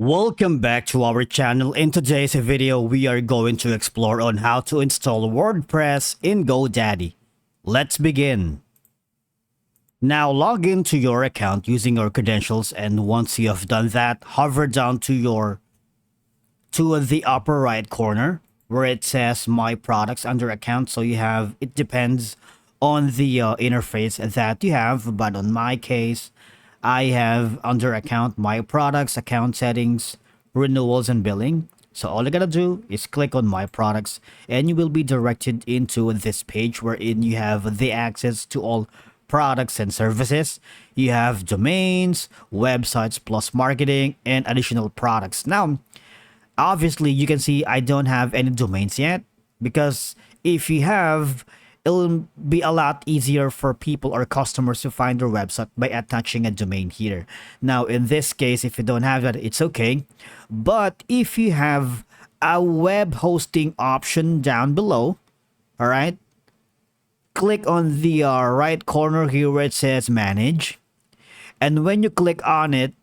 Welcome back to our channel. In today's video, we are going to explore on how to install WordPress in Godaddy. Let's begin. Now log into your account using your credentials, and once you have done that, hover down to the upper right corner where it says My Products under Account. So you have, it depends on the interface that you have, but on my case, I have under account My Products, account settings, renewals, and billing. So all you gotta do is click on My Products and you will be directed into this page wherein you have the access to all products and services. You have domains, websites plus marketing, and additional products. Now, obviously you can see I don't have any domains yet, because if you have, it'll be a lot easier for people or customers to find your website by attaching a domain here. Now, in this case, if you don't have that, it's okay. But if you have a web hosting option down below, all right, click on the right corner here where it says Manage. And when you click on it,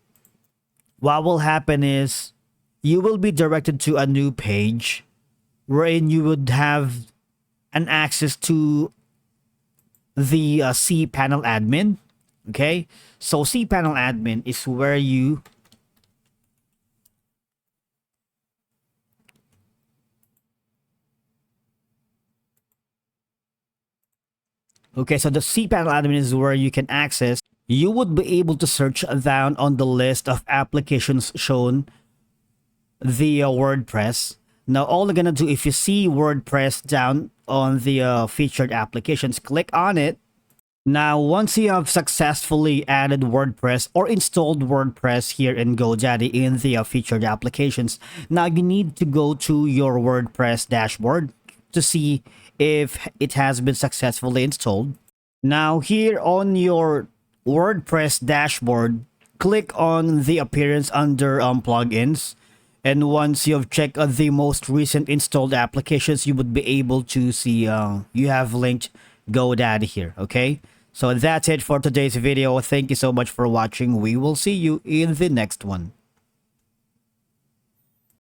what will happen is you will be directed to a new page wherein you would have an access to the cPanel admin. Okay, so cPanel admin is where you so the cPanel admin is where you can access. You would be able to search down on the list of applications shown the WordPress. Now, all you're gonna do, if you see WordPress down on the featured applications, click on it. Now, once you have successfully added WordPress or installed WordPress here in Godaddy in the featured applications, now you need to go to your WordPress dashboard to see if it has been successfully installed. Now, here on your WordPress dashboard, click on the appearance under plugins. And once you have checked the most recent installed applications, you would be able to see you have linked Godaddy here, okay? So that's it for today's video. Thank you so much for watching. We will see you in the next one.